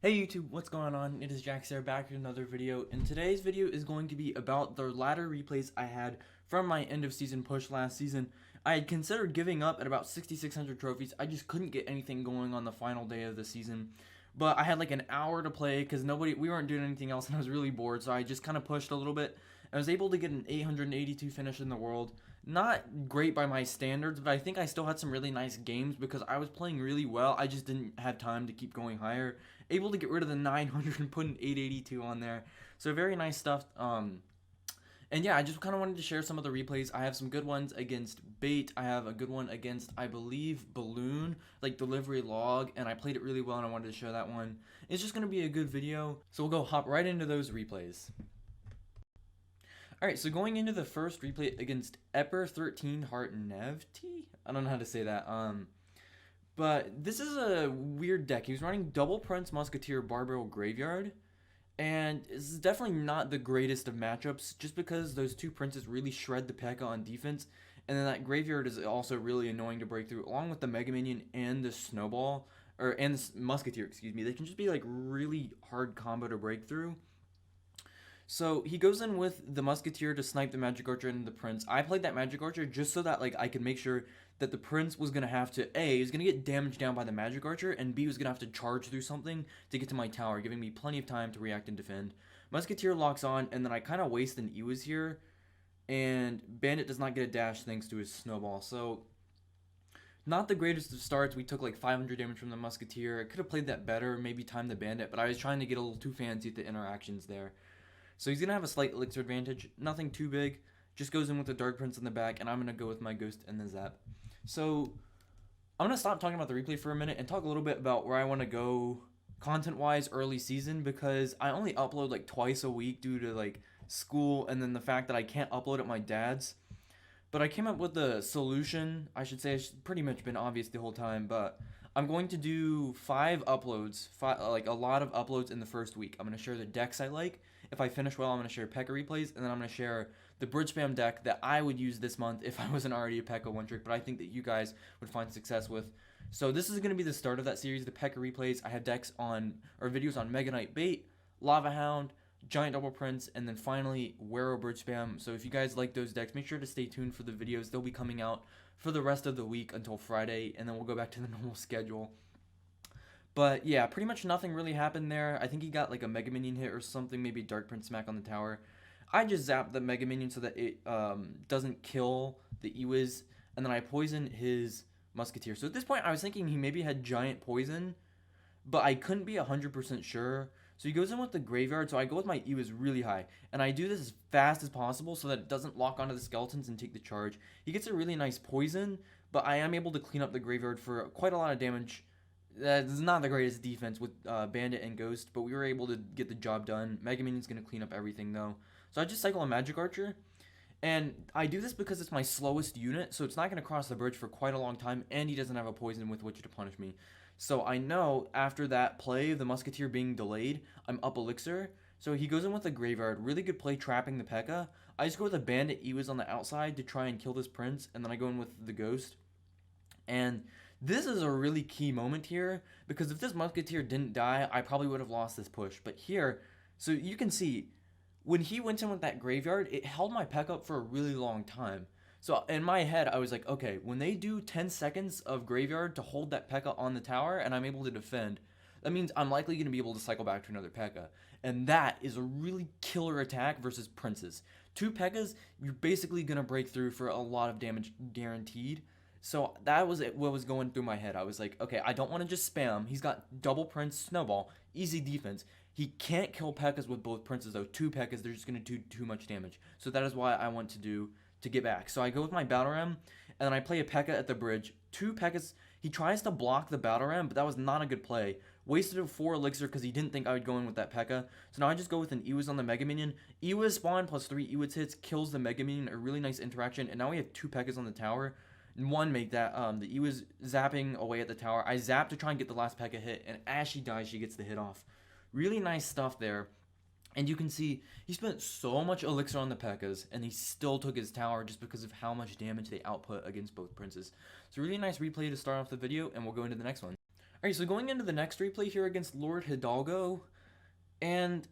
Hey YouTube, what's going on? It is Jax here, back with another video, and today's video is going to be about the ladder replays I had from my end of season push last season. I had considered giving up at about 6,600 trophies. I just couldn't get anything going on the final day of the season, but I had like an hour to play because we weren't doing anything else, and I was really bored, so I just kind of pushed a little bit. I was able to get an 882 finish in the world. Not great by my standards, but I think I still had some really nice games because I was playing really well. I just didn't have time to keep going higher. Able to get rid of the 900 and put an 882 on there. So very nice stuff. And yeah, I just kind of wanted to share some of the replays. I have some good ones against Bait. I have a good one against, I believe, Balloon, like Delivery Log, and I played it really well, and I wanted to show that one. It's just going to be a good video, so we'll go hop right into those replays. Alright, so going into the first replay against Epper13 Heart Nevti? I don't know how to say that. But this is a weird deck. He was running Double Prince, Musketeer, Barbell, Graveyard. And this is definitely not the greatest of matchups, just because those two princes really shred the P.E.K.K.A on defense. And then that Graveyard is also really annoying to break through, along with the Mega Minion and the Snowball, and the Musketeer, excuse me. They can just be like really hard combo to break through. So he goes in with the Musketeer to snipe the Magic Archer and the Prince. I played that Magic Archer just so that like I could make sure that the Prince was going to have to, A, was going to get damaged down by the Magic Archer, and B, was going to have to charge through something to get to my tower, giving me plenty of time to react and defend. Musketeer locks on, and then I kind of waste an Ewis here, and Bandit does not get a dash thanks to his Snowball. So not the greatest of starts. We took like 500 damage from the Musketeer. I could have played that better, maybe time the Bandit, but I was trying to get a little too fancy with the interactions there. So he's going to have a slight elixir advantage, nothing too big, just goes in with the Dark Prince in the back, and I'm going to go with my Ghost and the Zap. So I'm going to stop talking about the replay for a minute and talk a little bit about where I want to go content-wise early season, because I only upload like twice a week due to like school and then the fact that I can't upload at my dad's. But I came up with a solution. I should say it's pretty much been obvious the whole time, but I'm going to do 5 uploads, like a lot of uploads in the first week. I'm going to share the decks I like. If I finish well, I'm going to share P.E.K.K.A replays, and then I'm going to share the BRIDGESPAM deck that I would use this month if I wasn't already a P.E.K.K.A one-trick, but I think that you guys would find success with. So this is going to be the start of that series, the P.E.K.K.A replays. I have decks on, or videos on Mega Knight Bait, Lava Hound, Giant Double Prince, and then finally Wero BRIDGESPAM. So if you guys like those decks, make sure to stay tuned for the videos. They'll be coming out for the rest of the week until Friday, and then we'll go back to the normal schedule. But yeah, pretty much nothing really happened there. I think he got like a Mega Minion hit or something, maybe Dark Prince smack on the tower. I just zapped the Mega Minion so that it doesn't kill the Ewis, and then I poisoned his Musketeer. So at this point, I was thinking he maybe had Giant Poison, but I couldn't be 100% sure. So he goes in with the Graveyard, so I go with my Ewis really high. And I do this as fast as possible so that it doesn't lock onto the skeletons and take the charge. He gets a really nice poison, but I am able to clean up the Graveyard for quite a lot of damage. That's not the greatest defense with Bandit and Ghost, but we were able to get the job done. Mega Minion's going to clean up everything, though. So I just cycle a Magic Archer. And I do this because it's my slowest unit, so it's not going to cross the bridge for quite a long time, and he doesn't have a poison with which to punish me. So I know after that play, the Musketeer being delayed, I'm up Elixir. So he goes in with the Graveyard. Really good play trapping the P.E.K.K.A. I just go with a Bandit Ewis on the outside to try and kill this Prince, and then I go in with the Ghost. And this is a really key moment here, because if this Musketeer didn't die, I probably would have lost this push. But here, so you can see, when he went in with that Graveyard, it held my P.E.K.K.A up for a really long time. So in my head, I was like, okay, when they do 10 seconds of Graveyard to hold that P.E.K.K.A on the tower and I'm able to defend, that means I'm likely going to be able to cycle back to another P.E.K.K.A. And that is a really killer attack versus Princes. 2 P.E.K.K.As, you're basically going to break through for a lot of damage guaranteed. So that was what was going through my head. I was like, okay, I don't want to just spam. He's got Double Prince, Snowball, easy defense. He can't kill P.E.K.K.As with both Princes, though. 2 P.E.K.K.As, they're just going to do too much damage. So that is why I want to get back. So I go with my Battle Ram, and then I play a P.E.K.K.A at the bridge. 2 P.E.K.K.As, he tries to block the Battle Ram, but that was not a good play. Wasted a 4 Elixir because he didn't think I would go in with that P.E.K.K.A. So now I just go with an Ewis on the Mega Minion. Ewis spawn plus 3 Ewis hits, kills the Mega Minion, a really nice interaction, and now we have 2 P.E.K.K.As on the tower. One make that, the Ewis zapping away at the tower. I zap to try and get the last P.E.K.K.A hit, and as she dies, she gets the hit off. Really nice stuff there. And you can see he spent so much elixir on the P.E.K.K.As, and he still took his tower just because of how much damage they output against both princes. So really nice replay to start off the video, and we'll go into the next one. Alright, so going into the next replay here against Lord Hidalgo, and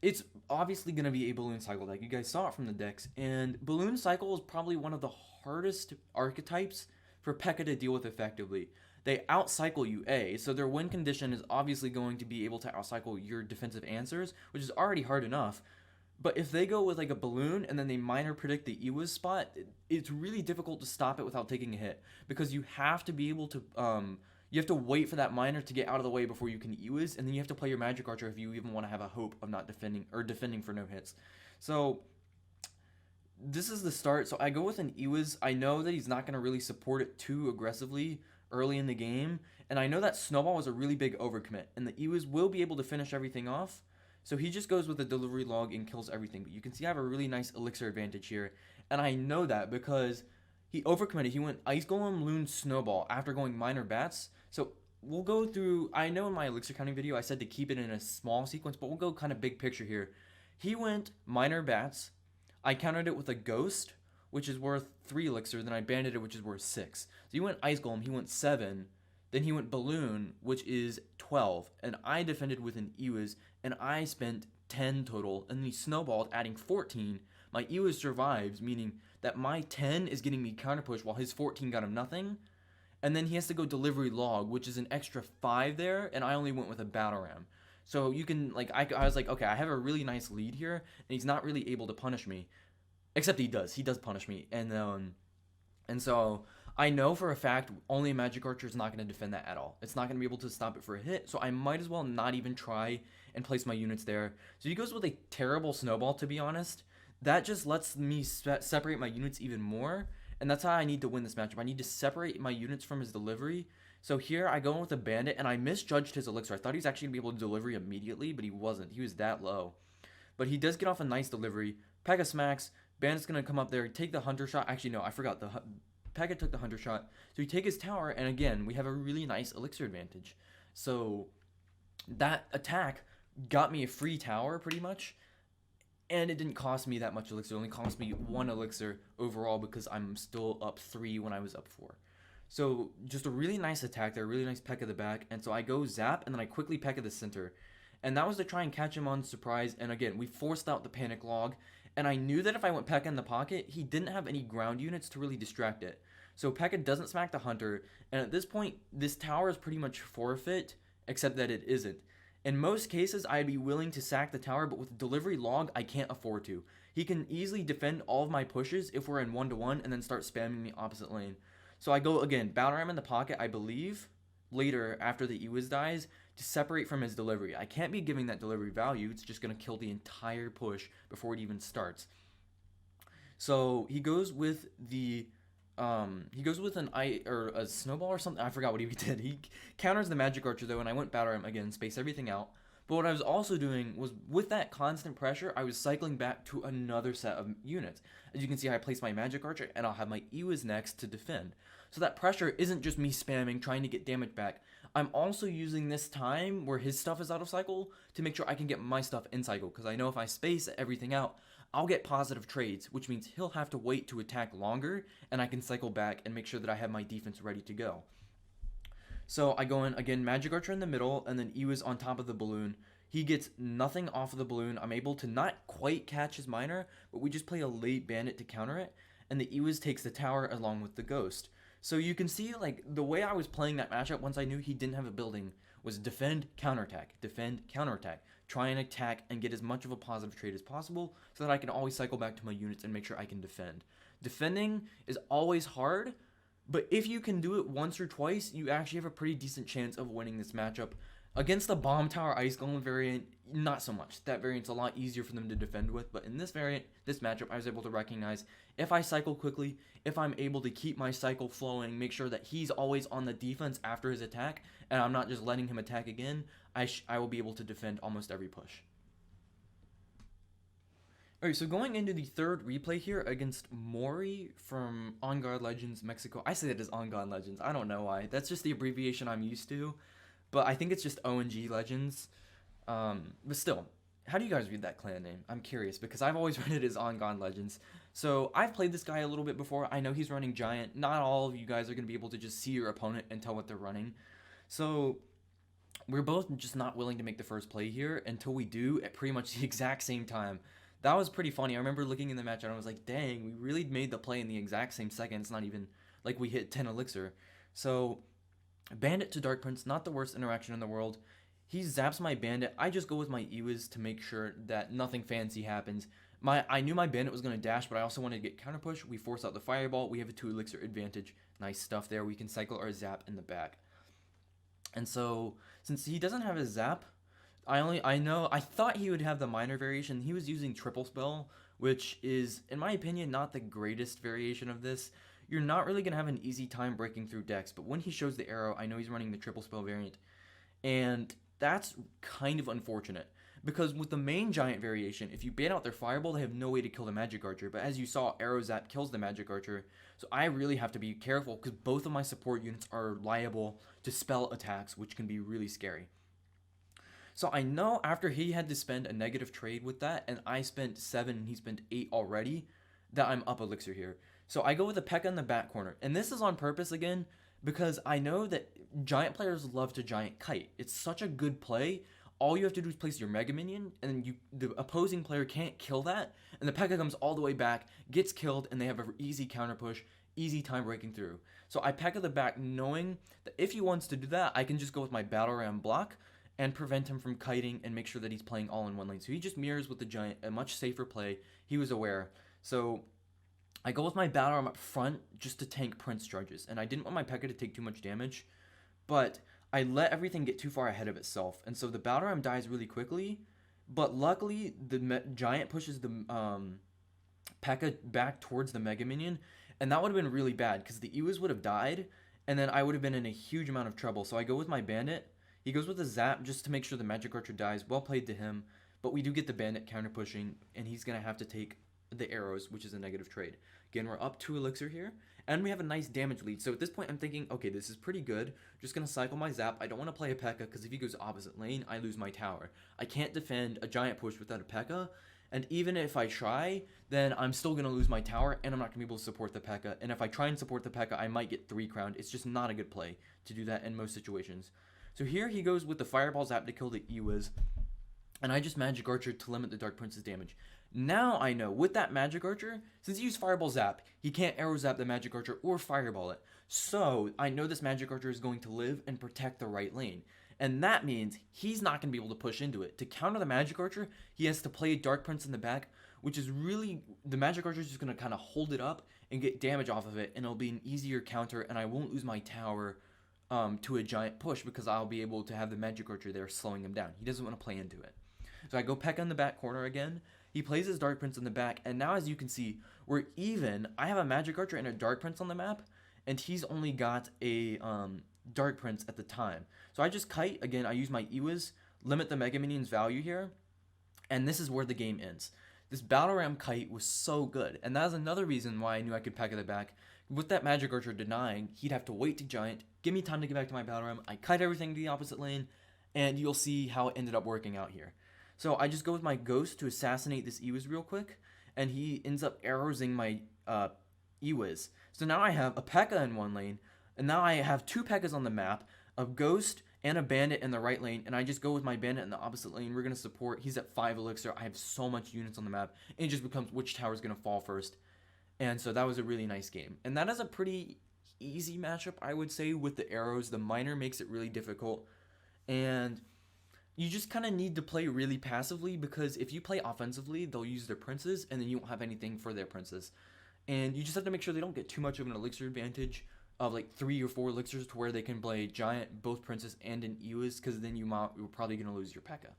it's obviously going to be a Balloon Cycle deck. You guys saw it from the decks, and Balloon Cycle is probably one of the hardest archetypes for PEKKA to deal with effectively. They outcycle you, A, so their win condition is obviously going to be able to outcycle your defensive answers, which is already hard enough. But if they go with like a balloon and then they minor predict the Ewa's spot, it's really difficult to stop it without taking a hit, because you have to be able to you have to wait for that minor to get out of the way before you can Ewas, and then you have to play your Magic Archer if you even want to have a hope of not defending or defending for no hits. So this is the start. So I go with an Ewas. I know that he's not going to really support it too aggressively early in the game, and I know that Snowball was a really big overcommit, and the Ewas will be able to finish everything off. So he just goes with a delivery log and kills everything. But you can see I have a really nice elixir advantage here, and I know that because he overcommitted. He went Ice Golem, Loon, Snowball after going Minor Bats. So we'll go through, I know in my elixir counting video I said to keep it in a small sequence, but we'll go kind of big picture here. He went Minor Bats. I countered it with a Ghost, which is worth 3 elixir. Then I banded it, which is worth 6. So he went Ice Golem, he went 7. Then he went Balloon, which is 12. And I defended with an Ewas, and I spent 10 total. And then he snowballed, adding 14. My Ewas survives, meaning that my 10 is getting me counter push while his 14 got him nothing. And then he has to go delivery log, which is an extra 5 there, and I only went with a battle ram. So you can, like, I was like, okay, I have a really nice lead here, and he's not really able to punish me. Except he does punish me. And so I know for a fact only a Magic Archer is not going to defend that at all. It's not going to be able to stop it for a hit, so I might as well not even try and place my units there. So he goes with a terrible Snowball, to be honest. That just lets me separate my units even more. And that's how I need to win this matchup. I need to separate my units from his delivery. So here I go with a Bandit, and I misjudged his elixir. I thought he was actually going to be able to deliver immediately, but he wasn't. He was that low. But he does get off a nice delivery. PEKKA smacks. Bandit's going to come up there, take the Hunter shot. Actually, no, I forgot. PEKKA took the Hunter shot. So he take his tower, and again, we have a really nice elixir advantage. So that attack got me a free tower, pretty much. And it didn't cost me that much elixir. It only cost me 1 elixir overall because I'm still up 3 when I was up 4. So just a really nice attack there, really nice PEKKA the back. And so I go Zap, and then I quickly PEKKA the center. And that was to try and catch him on surprise. And again, we forced out the panic log. And I knew that if I went PEKKA in the pocket, he didn't have any ground units to really distract it. So PEKKA doesn't smack the Hunter. And at this point, this tower is pretty much forfeit, except that it isn't. In most cases, I'd be willing to sack the tower, but with delivery log, I can't afford to. He can easily defend all of my pushes if we're in 1-1 and then start spamming the opposite lane. So I go, again, Battle Ram in the pocket, I believe, later after the Ewas dies, to separate from his delivery. I can't be giving that delivery value. It's just going to kill the entire push before it even starts. So he goes with the... he goes with a snowball or something. I forgot what he did. He counters the Magic Archer though, and I went Battle Ram again, space everything out. But what I was also doing was, with that constant pressure, I was cycling back to another set of units. As you can see, I placed my Magic Archer, and I'll have my Ewas next to defend. So that pressure isn't just me spamming, trying to get damage back. I'm also using this time where his stuff is out of cycle to make sure I can get my stuff in cycle, because I know if I space everything out, I'll get positive trades, which means he'll have to wait to attack longer, and I can cycle back and make sure that I have my defense ready to go. So I go in, again, Magic Archer in the middle, and then Ewas on top of the balloon. He gets nothing off of the balloon. I'm able to not quite catch his miner, but we just play a late bandit to counter it, and the Ewas takes the tower along with the ghost. So you can see, like, the way I was playing that matchup once I knew he didn't have a building was defend, counterattack, defend, counterattack. Try and attack and get as much of a positive trade as possible so that I can always cycle back to my units and make sure I can defend. Defending is always hard, but if you can do it once or twice, you actually have a pretty decent chance of winning this matchup. Against the Bomb Tower Ice Golem variant, not so much. That variant's a lot easier for them to defend with, but in this variant, this matchup, I was able to recognize if I cycle quickly, if I'm able to keep my cycle flowing, make sure that he's always on the defense after his attack, and I'm not just letting him attack again, I will be able to defend almost every push. Alright, so going into the third replay here against Mori from On God Legends Mexico. I say that as On God Legends. I don't know why. That's just the abbreviation I'm used to. But I think it's just ONG Legends. But still, how do you guys read that clan name? I'm curious, because I've always read it as On God Legends. So I've played this guy a little bit before. I know he's running Giant. Not all of you guys are going to be able to just see your opponent and tell what they're running. So we're both just not willing to make the first play here until we do at pretty much the exact same time. That was pretty funny. I remember looking in the match and I was like, dang, we really made the play in the exact same second. It's not even like we hit 10 elixir. So Bandit to Dark Prince, not the worst interaction in the world. He zaps my Bandit. I just go with my Ewiz to make sure that nothing fancy happens. I knew my Bandit was going to dash, but I also wanted to get counter push. We force out the Fireball. We have a 2 elixir advantage. Nice stuff there. We can cycle our zap in the back. And so, since he doesn't have his zap, I thought he would have the minor variation. He was using triple spell, which is, in my opinion, not the greatest variation of this. You're not really going to have an easy time breaking through decks, but when he shows the arrow, I know he's running the triple spell variant. And that's kind of unfortunate, because with the main giant variation, if you ban out their Fireball, they have no way to kill the Magic Archer. But as you saw, Arrow Zap kills the Magic Archer, so I really have to be careful, because both of my support units are liable to spell attacks, which can be really scary. So I know after he had to spend a negative trade with that, and I spent 7 and he spent 8 already, that I'm up elixir here. So I go with a P.E.K.K.A in the back corner. And this is on purpose again, because I know that giant players love to giant kite. It's such a good play. All you have to do is place your Mega Minion, and the opposing player can't kill that, and the P.E.K.K.A comes all the way back, gets killed, and they have an easy counter push, easy time breaking through. So I P.E.K.K.A the back, knowing that if he wants to do that, I can just go with my Battle Ram block and prevent him from kiting and make sure that he's playing all in one lane. So he just mirrors with the giant, a much safer play. He was aware. So I go with my Battle Ram up front just to tank Prince charges, and I didn't want my P.E.K.K.A to take too much damage, but I let everything get too far ahead of itself, and so the Battle Ram dies really quickly, but luckily the giant pushes the P.E.K.K.A back towards the Mega Minion, and that would have been really bad, because the Ewiz would have died, and then I would have been in a huge amount of trouble. So I go with my Bandit. He goes with a Zap just to make sure the Magic Archer dies. Well played to him, but we do get the Bandit counter pushing, and he's going to have to take the arrows, which is a negative trade. Again, we're up 2 elixir here, and we have a nice damage lead. So at this point, I'm thinking, okay, this is pretty good. Just going to cycle my Zap. I don't want to play a P.E.K.K.A because if he goes opposite lane, I lose my tower. I can't defend a giant push without a P.E.K.K.A, and even if I try, then I'm still going to lose my tower, and I'm not going to be able to support the P.E.K.K.A. And if I try and support the P.E.K.K.A, I might get 3 crowned. It's just not a good play to do that in most situations. So here he goes with the Fireball Zap to kill the Ewiz, and I just Magic Archer to limit the Dark Prince's damage. Now I know, with that Magic Archer, since he used Fireball Zap, he can't Arrow Zap the Magic Archer or Fireball it. So I know this Magic Archer is going to live and protect the right lane. And that means he's not going to be able to push into it. To counter the Magic Archer, he has to play Dark Prince in the back, which is really, the Magic Archer is just going to kind of hold it up and get damage off of it, and it'll be an easier counter, and I won't lose my tower to a giant push, because I'll be able to have the Magic Archer there slowing him down. He doesn't want to play into it. So I go P.E.K.K.A in the back corner again. He plays his Dark Prince in the back, and now as you can see, we're even. I have a Magic Archer and a Dark Prince on the map, and he's only got a Dark Prince at the time. So I just kite. Again, I use my Ewiz, limit the Mega Minion's value here, and this is where the game ends. This Battle Ram kite was so good, and that is another reason why I knew I could P.E.K.K.A the back. With that Magic Archer denying, he'd have to wait to giant, give me time to get back to my Battle Ram. I kite everything to the opposite lane, and you'll see how it ended up working out here. So I just go with my Ghost to assassinate this Ewiz real quick, and he ends up arrowsing my Ewiz. So now I have a P.E.K.K.A in one lane, and now I have 2 P.E.K.K.As on the map, a Ghost and a Bandit in the right lane, and I just go with my Bandit in the opposite lane. We're going to support. He's at 5 elixir. I have so much units on the map, and it just becomes which tower is going to fall first. And so that was a really nice game. And that is a pretty easy matchup, I would say, with the arrows. The minor makes it really difficult, and you just kind of need to play really passively, because if you play offensively, they'll use their princes, and then you won't have anything for their princes. And you just have to make sure they don't get too much of an elixir advantage of like 3 or 4 elixirs to where they can play giant, both princes, and an Ewiz, because then you're probably going to lose your P.E.K.K.A.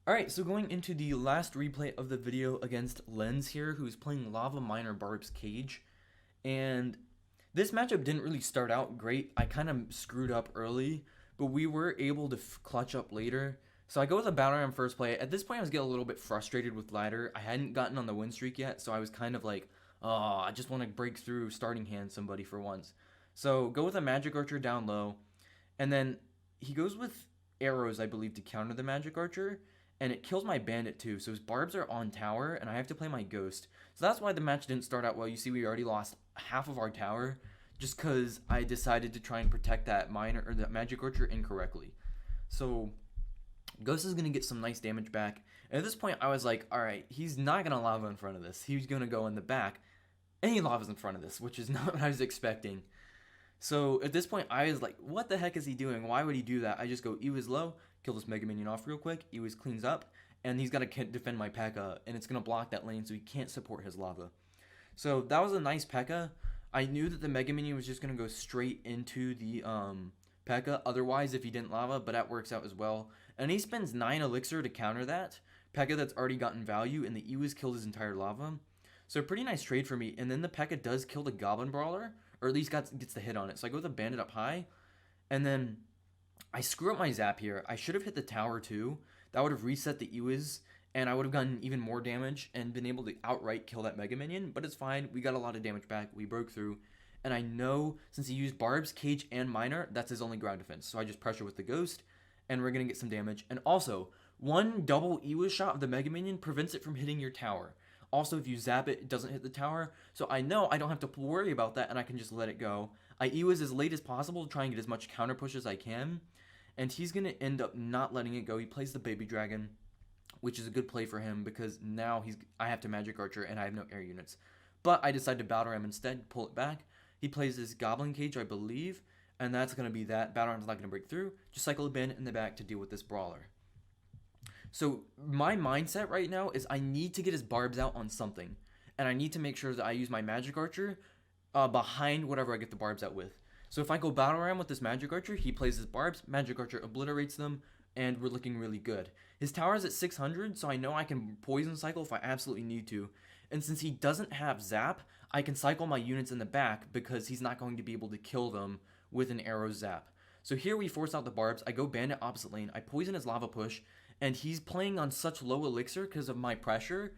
Alright, so going into the last replay of the video against Lens here, who's playing Lava Miner Barb's Cage. And this matchup didn't really start out great. I kind of screwed up early, but we were able to clutch up later. So I go with a Battle Ram first play. At this point, I was getting a little bit frustrated with ladder. I hadn't gotten on the win streak yet, so I was kind of like, oh, I just want to break through starting hand somebody for once. So go with a Magic Archer down low, and then he goes with arrows, I believe, to counter the Magic Archer, and it kills my Bandit too. So his barbs are on tower, and I have to play my Ghost. So that's why the match didn't start out well. You see, we already lost half of our tower just because I decided to try and protect that miner or that magic archer incorrectly. So Ghost is gonna get some nice damage back. And at this point, I was like, all right, he's not gonna lava in front of this. He's gonna go in the back, and he lavas in front of this, which is not what I was expecting. So at this point, I was like, what the heck is he doing? Why would he do that? I just go, Ewa's low, kill this Mega Minion off real quick. Ewa's cleans up, and he's got to defend my P.E.K.K.A, and it's going to block that lane so he can't support his lava. So that was a nice P.E.K.K.A. I knew that the Mega Minion was just going to go straight into the P.E.K.K.A otherwise if he didn't lava, but that works out as well. And he spends 9 elixir to counter that. P.E.K.K.A that's already gotten value, and the Ewa's killed his entire lava. So pretty nice trade for me. And then the P.E.K.K.A does kill the Goblin Brawler, or at least gets the hit on it. So I go with a Bandit up high, and then I screw up my zap here. I should have hit the tower too. That would have reset the Ewas, and I would have gotten even more damage and been able to outright kill that Mega Minion, but it's fine. We got a lot of damage back. We broke through, and I know since he used Barbs, Cage, and Miner, that's his only ground defense. So I just pressure with the Ghost, and we're going to get some damage. And also, one double Ewa shot of the Mega Minion prevents it from hitting your tower. Also, if you zap it, it doesn't hit the tower. So I know I don't have to worry about that, and I can just let it go. I Ewas as late as possible to try and get as much counter push as I can. And he's going to end up not letting it go. He plays the Baby Dragon, which is a good play for him because now I have to Magic Archer and I have no air units. But I decided to Battle Ram instead, pull it back. He plays this Goblin Cage, I believe, and that's going to be that. Battle Ram's not going to break through. Just cycle a Bandit in the back to deal with this Brawler. So my mindset right now is I need to get his Barbs out on something. And I need to make sure that I use my Magic Archer behind whatever I get the Barbs out with. So if I go Battle Ram with this Magic Archer, he plays his Barbs, Magic Archer obliterates them, and we're looking really good. His tower is at 600, so I know I can Poison Cycle if I absolutely need to. And since he doesn't have Zap, I can cycle my units in the back because he's not going to be able to kill them with an arrow Zap. So here we force out the Barbs, I go Bandit opposite lane, I poison his Lava Push, and he's playing on such low elixir because of my pressure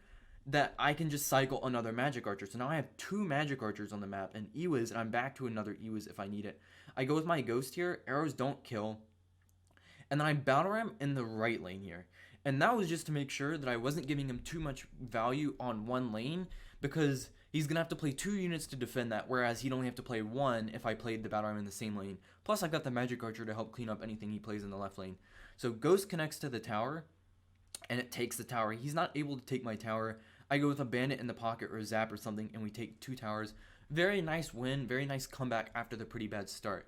that I can just cycle another Magic Archer. So now I have 2 Magic Archers on the map and Ewas, and I'm back to another Ewas if I need it. I go with my Ghost here, arrows don't kill, and then I Battle Ram in the right lane here. And that was just to make sure that I wasn't giving him too much value on one lane because he's going to have to play 2 units to defend that, whereas he'd only have to play 1 if I played the Battle Ram in the same lane. Plus I got the Magic Archer to help clean up anything he plays in the left lane. So Ghost connects to the tower, and it takes the tower. He's not able to take my tower. I go with a Bandit in the pocket or a Zap or something, and we take 2 towers. Very nice win, very nice comeback after the pretty bad start.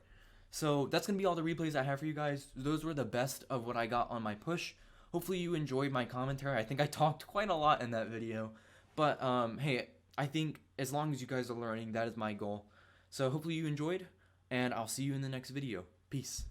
So that's going to be all the replays I have for you guys. Those were the best of what I got on my push. Hopefully you enjoyed my commentary. I think I talked quite a lot in that video. But hey, I think as long as you guys are learning, that is my goal. So hopefully you enjoyed, and I'll see you in the next video. Peace.